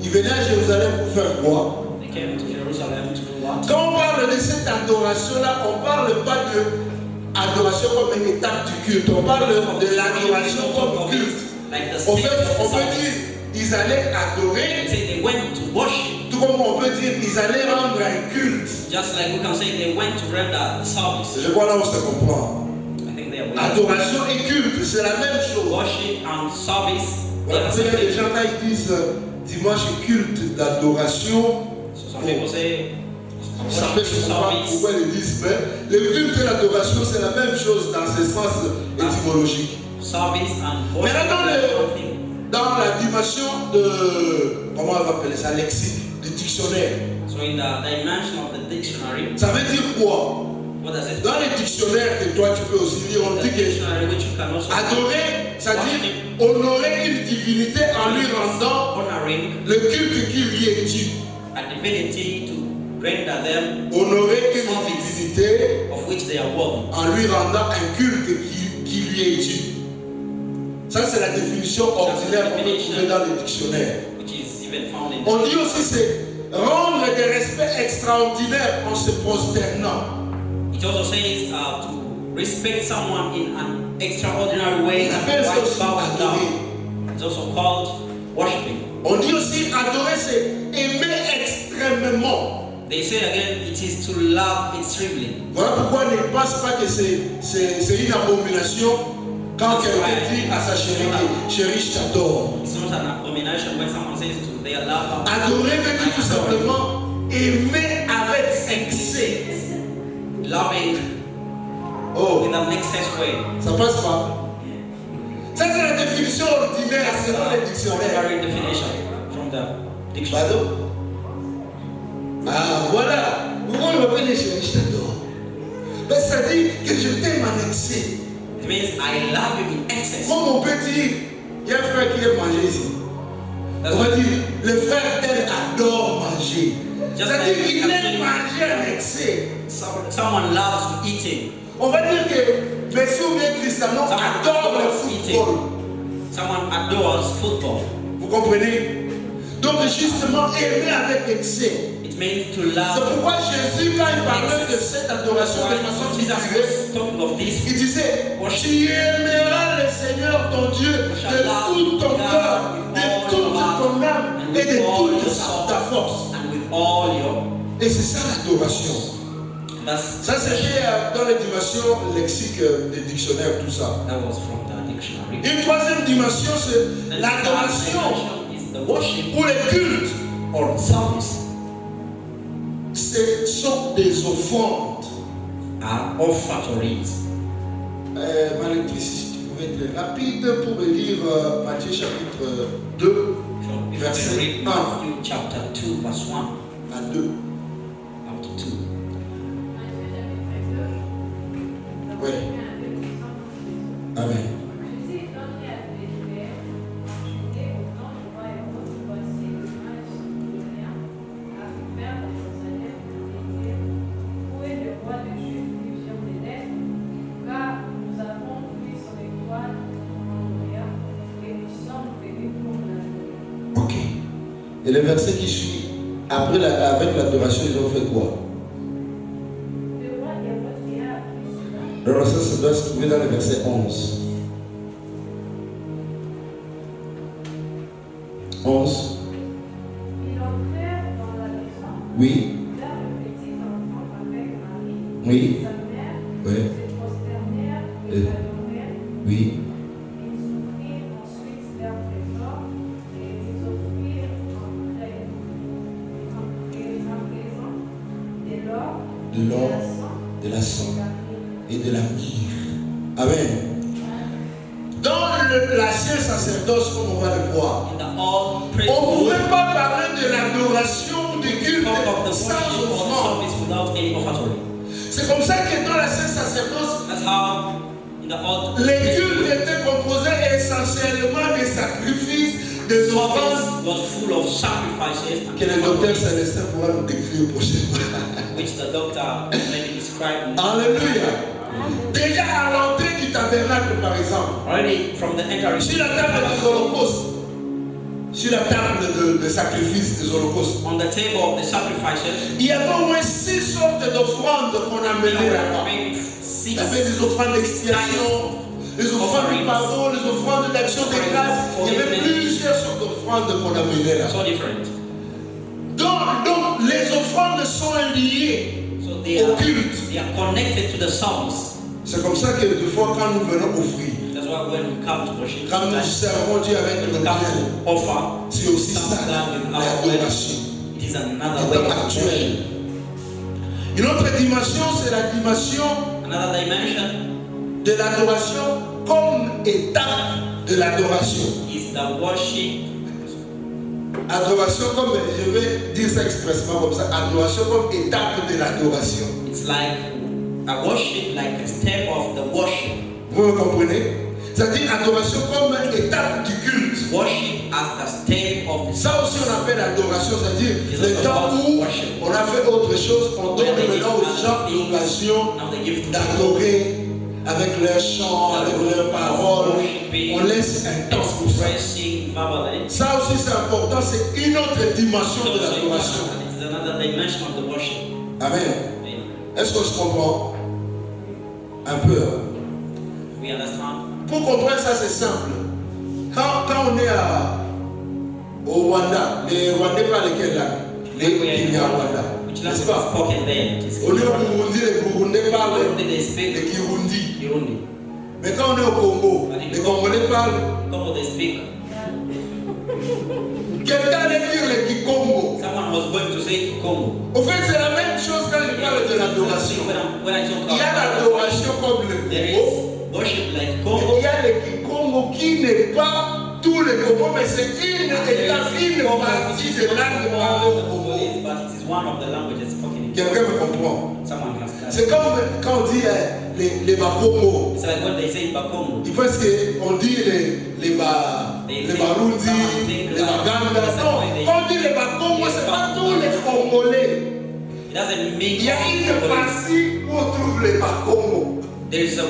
Il venait à Jérusalem pour faire quoi? They came to Jerusalem to do what? Quand on parle de cette adoration-là, on ne parle pas de adoration comme une étape du culte. On parle de l'adoration comme culte. Like the En state fait, of on the peut service. dire ils allaient They adorer, say they went to worship. tout comme on peut dire ils allaient rendre un culte. Just like we can say they went to render the service. Je crois là où ça comprend. I think they are with Adoration et culte, c'est la même chose. worship and service. They Voilà, are il y a des separate. gens quand ils disent dimanche culte d'adoration, So some people say Ça peut se comprendre pourquoi ils disent, mais le culte et l'adoration, c'est la même chose dans ce sens étymologique. Maintenant, dans la dimension de, comment on va appeler ça, lexique, du dictionnaire. So in the dimension of the dictionary, ça veut dire quoi? What does it Dans les dictionnaires que toi tu peux aussi lire, on dit que adorer, c'est-à-dire honorer une divinité en lui rendant le culte qui lui est dû. A divinity to render them honorer une divinité of which they are worthy, en lui rendant un culte qui lui est dû. Ça c'est la définition ordinaire qu'on peut trouver dans les dictionnaires. Which is even found in on dit aussi c'est rendre des respects extraordinaires en se prosternant. It also says to respect someone in an extraordinary way. It's also called worshiping. On dit aussi adorer, c'est aimer extrêmement. They say again, it is to love extremely. Voilà pourquoi on ne pense pas que c'est une abomination quand quelqu'un dit à sa chérie, chérie, je t'adore. It's not an abomination when someone says to their lover. Adorer veut dire tout simplement aimer avec excès. Loving in an excess way. Ça passe pas. Ça c'est la définition ordinaire selon les dictionnaires. Definition from the dictionary. Ah voilà. Pourquoi on m'appelle chérie, je t'adore. Mais ça dit que je t'aime en excès. It means I love you in excess. Comme on peut dire, il y a un frère qui aime manger ici. On va dire, le frère tel adore manger. C'est-à-dire qu'il aime manger en excès. Someone loves eating. On va dire que Messi ou bien Cristiano adore le football. Someone adores football. Vous comprenez? Donc justement, aimer avec excès. It means to love. C'est pourquoi Jésus, quand il parlait de cette adoration de façon figurée, il disait, tu aimeras le Seigneur ton Dieu de tout ton cœur, de toute ton âme et de toute ta force. Et c'est ça l'adoration. Ça c'était dans les dimensions lexiques des dictionnaires, tout ça. Une troisième dimension, c'est l'adoration ou le culte. Ce sont des offrandes. Ma lectrice, si tu pouvais être rapide pour me lire Matthieu chapitre 2, verset 1 à 2. Oui. Amen. Ok. Et le verset qui suit, après avec l'adoration, ils ont fait quoi? Alors ça doit se trouver dans le verset 11. 11. Oui. Oui. Oui. Oui. De l'or, de la sang et de la myrrhe. Amen. Dans l'ancien sacerdoce, comme on va le voir, on ne pouvait pas parler de l'adoration ou du culte sans offrande. C'est comme ça que dans l'ancien sacerdoce, les cultes étaient composés essentiellement des sacrifices, des offrandes que le docteur Célestin pourra nous décrire prochainement. Alléluia. Déjà à l'entrée du tabernacle, par exemple, sur la table des holocaustes, sur la table de sacrifice des holocaustes, il y avait au moins 6 sortes d'offrandes qu'on amenait là-bas. Il y avait des offrandes d'expiation, les offrandes de pardon, les offrandes d'action de grâce. Il y avait plusieurs sortes d'offrandes qu'on amenait là. Donc les offrandes sont liées au culte. C'est comme ça que des fois quand nous venons offrir, quand nous servons Dieu avec le bien, c'est aussi ça l'adoration. Actuelle. Une autre dimension, c'est la dimension Another dimension de l'adoration comme étape de l'adoration. is the worship. Adoration comme, je vais dire ça expressement comme ça, adoration comme étape de l'adoration. It's like a worship, like a step of the worship. Vous me comprenez? C'est-à-dire adoration comme étape du culte. Worship as the step of the Ça aussi on appelle adoration, c'est-à-dire le temps où on a fait autre chose, on donne maintenant aux gens l'occasion Now they give to d'adorer avec leurs chants, avec leurs paroles. On laisse un temps pour ça. expressing verbally. Ça aussi c'est important, c'est une autre dimension So de l'adoration. it's another dimension of the worship. Amen. Amen. Est-ce qu'on se comprend? Un peu. Hein? We understand? Pour comprendre ça, c'est simple. Quand on est au Rwanda, les Rwandais parlent quelle langue? Les Kinyarwanda. Which N'est-ce language is pas? spoken there? It is On est au Burundi, les Burundais parlent Burundi, they le speak Kirundi. Kirundi. Mais quand on est au Congo, les Congolais parlent. Congo, they speak. Quelqu'un allait dire le Kikongo. Someone was going to say Congo. Au fait, c'est la même chose quand je parle de l'adoration. When I talk Il y a about l'adoration comme le there Congo. is worship like Et Congo. il y a le Kikongo qui n'est pas tout le Congo, mais c'est une étape, une partie de langue parlée au Congo. But it is one of the languages spoken in Quelqu'un me comprend? Someone can understand. C'est comme quand on dit les Bakongo. It's like what they say in Bakongo. Il pense qu'on dit les Barundi, les Baganda. Non, quand on dit les Bakongo, ce n'est pas tous les Congolais. It doesn't mean Il y a une partie où on trouve les Bakongo. there is a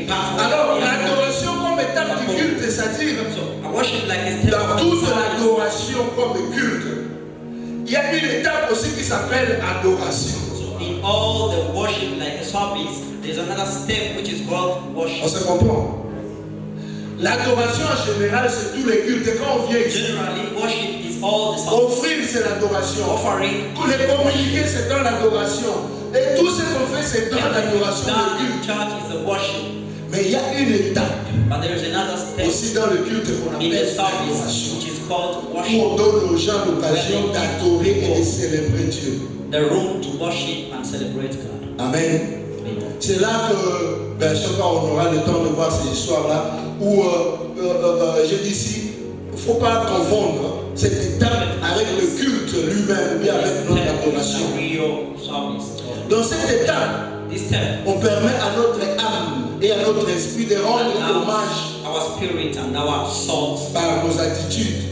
part. Alors, l'adoration comme étape du culte, c'est-à-dire So a worship like a step dans of toute service. l'adoration comme culte, il y a une étape aussi qui s'appelle adoration. So in all the worship like a service, there's another step which is called On worship. se comprend? L'adoration en général, c'est tous les cultes. Et quand on vient ici, Generally, worship is all the service. offrir, c'est l'adoration. Offering. Tous les communiquer, c'est dans l'adoration. Et tout ce qu'on fait, c'est dans l'adoration Done du in culte. church is a worship. Mais il y a une étape But there is another step aussi dans le culte qu'on in the appelle service l'adoration. which is called Où worship. on donne aux gens l'occasion d'adorer et de célébrer Dieu. The room to worship and celebrate God. Amen. Amen. C'est là que, chaque fois, on aura le temps de voir ces histoires-là, où je dis ici, il ne faut pas confondre cette étape avec le culte lui-même, ou bien avec notre adoration. The real service. Dans cette étape, This step on permet à notre âme et à notre esprit de rendre hommage allows our spirit and our souls par nos attitudes,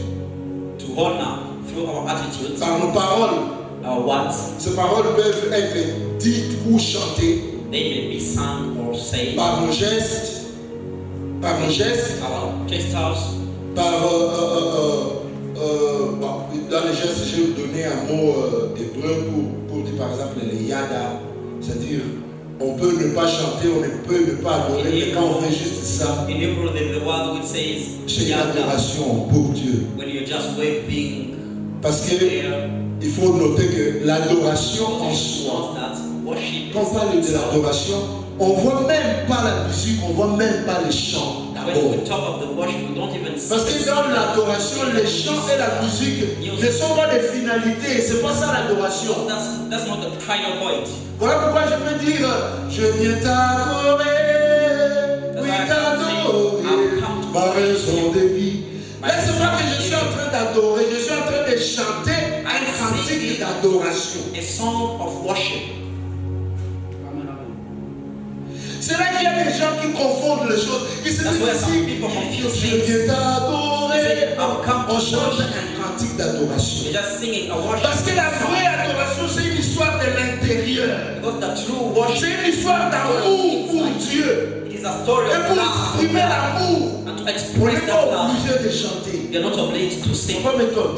to honor through our attitudes, par nos paroles. our words. Ces paroles peuvent être dites ou chantées They may be sung or said. par nos gestes, Our gestures. par dans les gestes, je vais vous donner un mot hébreu pour dire par exemple les yada, c'est-à-dire on peut ne pas chanter, on ne peut ne pas adorer, mais quand on fait juste ça, In Hebrew, the word which says c'est une yada, adoration pour Dieu. when you're just waving Parce que there. il faut noter que l'adoration en soi, Not that worship quand on parle de l'adoration, on ne voit même pas la musique, on ne voit même pas les chants When d'abord. we talk of the worship, we don't even Parce que dans l'adoration, les chants et la musique ne sont pas des finalités, c'est pas ça l'adoration. That's not the final point. Voilà pourquoi je peux dire, je viens t'adorer, oui t'adorer, ma raison de vie. Là, c'est pas que je suis en train d'adorer, je suis en train de chanter un cantique d'adoration. A song of worship. C'est là qu'il y a des gens qui confondent les choses. Ils se That's disent where some ici, people confuse je things. viens t'adorer. I've come to On chante worship. un cantique d'adoration. You're just singing a worship Parce que la song. vraie adoration, c'est une histoire de l'intérieur. Because the true worship, C'est une histoire d'amour pour Dieu. it is a story Et of pour love. exprimer l'amour, And to on express n'est that pas love, obligé de chanter. you're not obliged to On sing. va mettre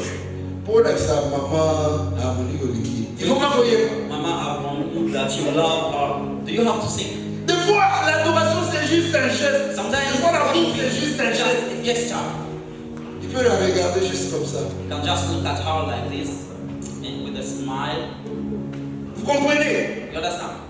pour sa maman à Monique Oliki. Il faut pas voyer. Mama, I want that you love her. Do you have to sing? Des fois, l'adoration, c'est juste un geste. Sometimes Des fois, l'amour, worship c'est is juste un just geste. a gesture. Tu peux la regarder juste comme ça. You can just look at her like this and with a smile. Vous comprenez? You understand?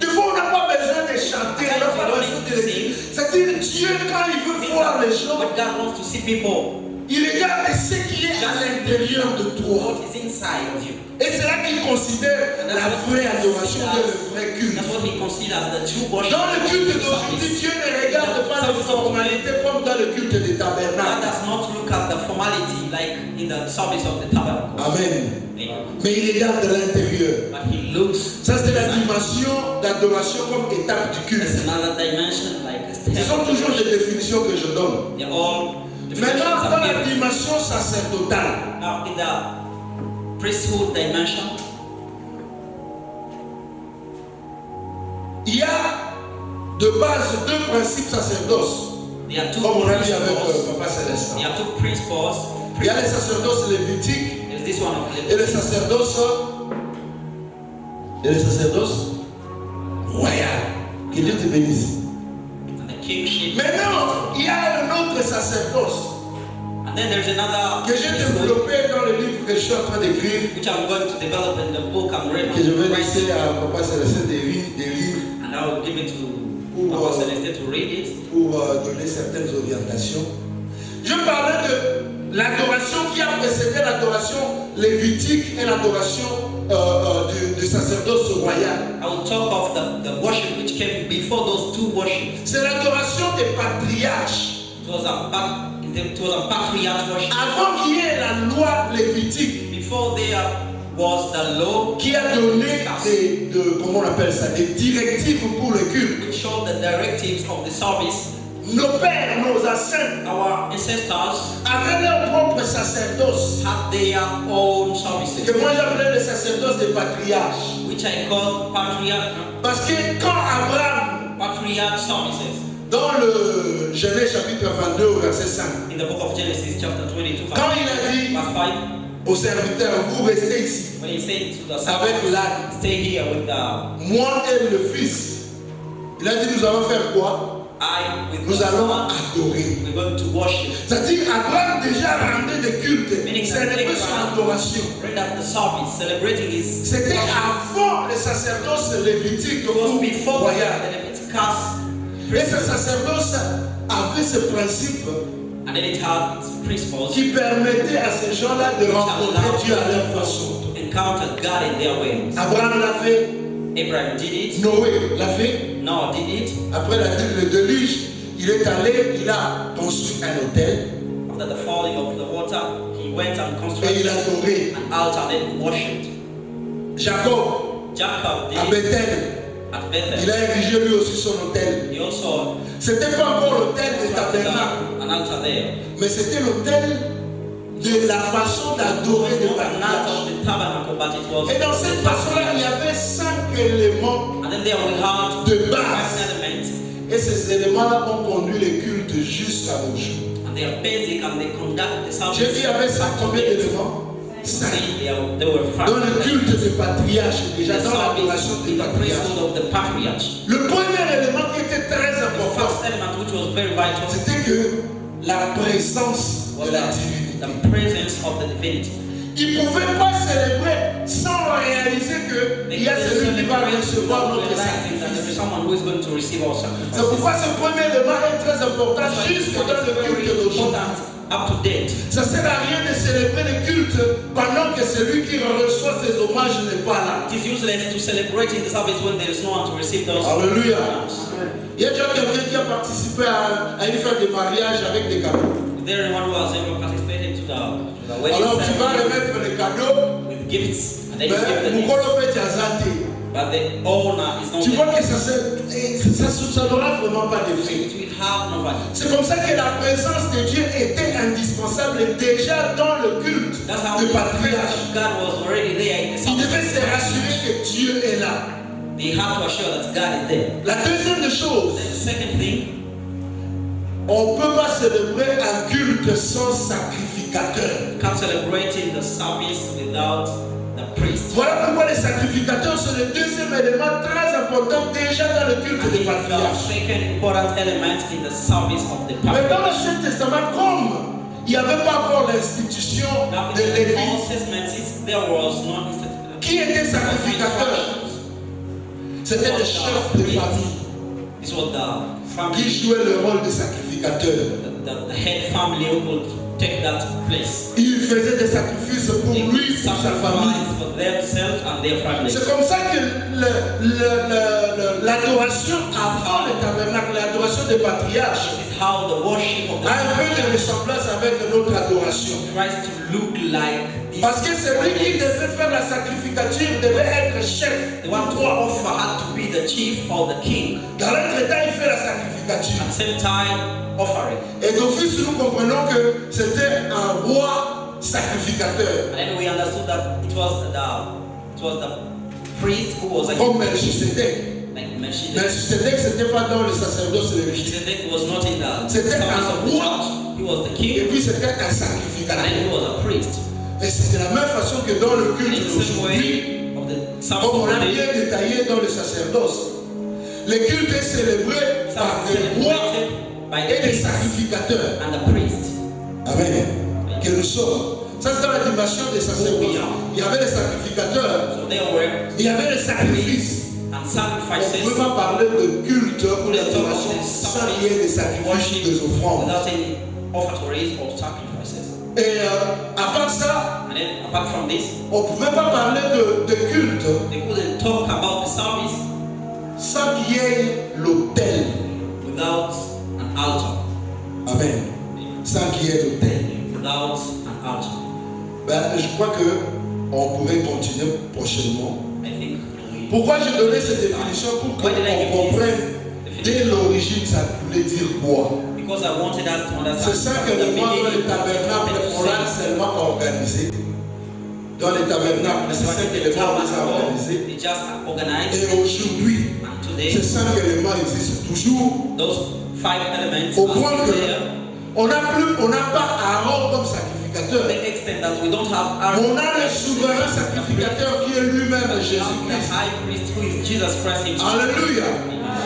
Des fois, on n'a pas besoin de chanter, on n'a pas besoin de le dire. C'est-à-dire, Dieu, quand il veut voir les gens, But God wants to see people. Il regarde ce qui est à l'intérieur de toi. What is inside of you. Et c'est là qu'il considère la vraie adoration et le vrai culte. That's what he considers the true worship. Dans le culte d'aujourd'hui, Dieu ne regarde pas les formalités comme dans le culte des God tabernacles. does not look at the formality like in the service of the tabernacle. Amen. Amen. Mais il regarde l'intérieur. But he looks. Ça, c'est la dimension d'adoration comme étape du culte. There's another dimension like a Ce sont toujours les définitions que je donne. They're all Maintenant, definitions dans of la it. dimension sacerdotale, Now in the priesthood dimension, il y a de base deux principes sacerdoces. there are two Comme on a dit avec principles. Papa Célestin. There are two principles. Il y a les sacerdoces lévitiques There's this one of et les sacerdoces royales. Que Dieu te bénisse. and the kingship. Maintenant, il y a un autre sacerdoce And then there's another que j'ai priesthood, développé dans le livre que je suis en train d'écrire, which I'm going to develop in the book I'm que je vais writing, laisser à Papa Célestin des livres and I will give it to Ooh, Papa Celeste to read it. pour donner certaines orientations. Je parlais de l'adoration qui a précédé l'adoration lévitique et l'adoration du sacerdoce royal. I will talk of the worship which came before those two worships. C'est l'adoration des patriarches. It was a patriarch worship. Avant qu'il y ait la loi lévitique Before there was the law qui a donné comment on appelle ça, des directives pour le culte. which showed the directives of the service. Nos pères, nos ancêtres Our ancestors avaient leur propre sacerdoce, had their own services, que moi j'appelais le sacerdoce des patriarches. which I call patriarch Parce que quand Abraham, services. dans le Genèse chapitre 22 au verset 5, In the book of Genesis, chapter 22, quand il a dit verse 5, aux serviteurs, vous restez ici, when he said to the avec servants, l'âne, stay here with the moi et le fils. Il a dit, nous allons faire quoi? I with Nous the allons son. adorer. We're going to worship. C'est-à-dire, Abraham déjà rendait des cultes, célébrait son adoration. Render the service, celebrating his. C'était avant le sacerdoce lévitique It was ou before royal. the Leviticus, Et ce sacerdoce avait ce principe and then it had its principles qui permettait à ces gens-là de which rencontrer allowed Dieu à leur people façon. to encounter God in their ways. Abraham l'a fait, Abraham did it. Noé l'a fait. Noah did it. Après le déluge, il est allé, il a construit un hôtel After the falling of the water, he went and et constructed il a adoré. an altar and worshipped. Jacob Jacob did à it Bethel, at il Bethel. a érigé lui aussi son hôtel. He also C'était pas encore l'hôtel des constructed tabernacles, an altar there. mais c'était l'hôtel de la façon d'adorer It des was not an altar patriarches. of the tabernacle, but it was Et dans cette façon-là, il y avait 5 éléments and then there we had de 5 base. elements, Et ces éléments-là ont conduit les cultes jusqu'à nos jours. and they are basic and they conduct the service. J'ai dit, il y avait 5 combien d'éléments? 5. There were 5 Dans le culte elements. des patriarches, déjà The dans l'adoration service des in the patriarches. priesthood of the patriarch. Le premier élément qui était très The important, first element, which was very vital, c'était que la présence was de la divinité. the presence of the divinity. Ils ne pouvaient pas célébrer sans réaliser qu'il y a celui qui va recevoir notre sacrifice. Someone who is going to receive our C'est sacrifice. pourquoi ce premier élément est très important jusque dans le culte d'aujourd'hui. Up to date. Ça ne sert à rien de célébrer le culte pendant que celui qui reçoit ses hommages n'est pas là. It is useless to celebrate in the service when there is no one to receive those. Alléluia. honors. Il y a déjà quelqu'un qui a participé à une fête de mariage avec des cadeaux. Is there anyone who has ever participated to the wedding Alors tu vas ceremony remettre les cadeaux, with gifts and then you mais give the gifts, Mukolo fait Jazate. but the owner is not Tu vois there. que ça n'aura vraiment pas d'effet. It will have no value. C'est comme ça que la présence de Dieu était indispensable déjà dans le culte That's how du the presence patriarche. of God was already there in the Il devait se service. rassurer que Dieu est là. They have to assure that God is there. La deuxième des choses, Then the second thing, on ne peut pas célébrer un culte sans sacrificateur. can't celebrate in the service without the priest. Voilà pourquoi les sacrificateurs sont le deuxième élément très important déjà dans le culte And des it's the patriarches. second important element in the service of the Mais dans patriarch. l'Ancien Testament, comme il n'y avait pas encore l'institution Now, de in the Lévi, Old Testament, since there was no institution, qui était sacrificateur? C'était le chef de famille this was the qui family, jouait le rôle de sacrificateur. the head family who could take that place. Ils faisaient des sacrifices pour They lui, pour sa famille. sacrifice for themselves and their families. C'est comme ça que l'adoration avant le tabernacle, l'adoration des patriarches, This is how the worship of the a un peu de ressemblance avec notre adoration. tries to look like this. Parce que celui qui devait faire la sacrificature devait être chef. The one to offer had to be the chief or the king. Dans l'entretemps, il fait la sacrificature. At the same time, offering. Et d'office, nous comprenons que c'était un roi sacrificateur, And then we understood that it was the priest who was comme like Melchisedec. Melchizedek. Melchisedec, ce n'était pas dans le sacerdoce lévitique. Melchizedek was not in the C'était service un of the roi. church. He was the Et king, puis c'était un and sacrificateur. then he was a priest. Et c'est de la même façon que dans le And culte in the same d'aujourd'hui, way of the service comme on of a the bien day, détaillé dans le sacerdoce, le culte est célébré par service des rois celebrated by et the des kings sacrificateurs. and the priest. Amen. Que nous sommes. Ça, c'est dans la dimension des sacerdotes. Il y avait les sacrificateurs, So there were il y avait les sacrifices. and On ne sacrifices peut pas parler de culte ou d'adoration sans qu'il y ait des sacrifices, des offrandes. without any offertories or sacrifices. Et à part ça, And then apart from this, on ne pouvait pas parler de culte they couldn't talk about the service sans qu'il y ait l'autel. without an altar. Amen. Sans qu'il y ait l'autel. Without an altar. Ben, je crois qu'on pourrait continuer prochainement. I think we Pourquoi j'ai donné cette définition? Pour qu'on comprenne dès l'origine ça voulait dire quoi. because I wanted us to understand C'est ça que from the le mois dans les beginning what it tabernacles, on l'a says. seulement organisé. Dans les tabernacles, c'est ça que le mois les a organisé. They just organized, Et aujourd'hui, and ces today 5 éléments existent toujours. those 5 elements Au are point still que there. on n'a pas Aaron comme To sacrificateur. the extent that we don't have On a le souverain sacrificateur qui est lui-même the Jésus-Christ. high priest who is Jesus Christ himself. Alléluia.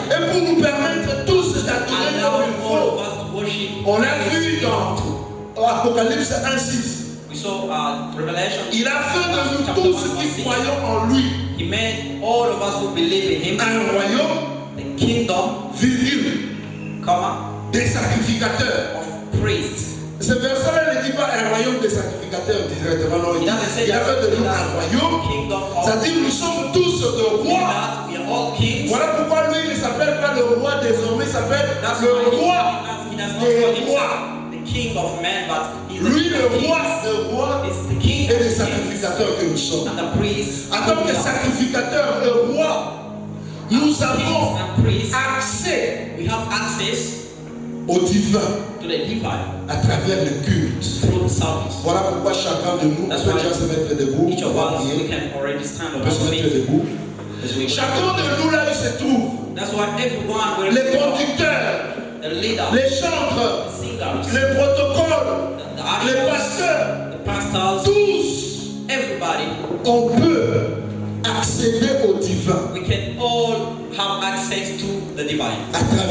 Et pour nous permettre tous d'adorer And now comme il all faut, of us to worship. on a vu dans Apocalypse 1:6. We saw Revelation. Il a fait de nous chapter tous 1, ceux verse qui 6. croyons en lui He made all of us who believe in him un royaume, the kingdom, virgule, comma, des sacrificateurs. of priests. Ce verset-là ne dit pas un royaume des sacrificateurs directement, non. Il a fait de nous un royaume. Kingdom of C'est-à-dire nous sommes tous de rois. that we are all kings. Voilà pourquoi lui il ne s'appelle pas le roi désormais, il s'appelle That's le why roi he does not des call rois. himself the king of men, but he's the Lui king le of roi kings. des rois It's the king et of des kings sacrificateurs que nous sommes. and the priests. En tant que sacrificateurs et rois, nous avons and priests, accès we have access au divin to the divine à travers le culte. through the service. Voilà pourquoi chacun de nous That's peut why déjà se mettre debout. Each of On va us, we prier. can already stand On on peut our se mettre feet debout. as we Chacun de nous là il se trouve. That's why everyone will Les conducteurs, the leader, les chantres, the singers, les protocoles, the les ushers, pasteurs, the pastors, tous, everybody, on peut accéder au divin we can all have access to the divine. à travers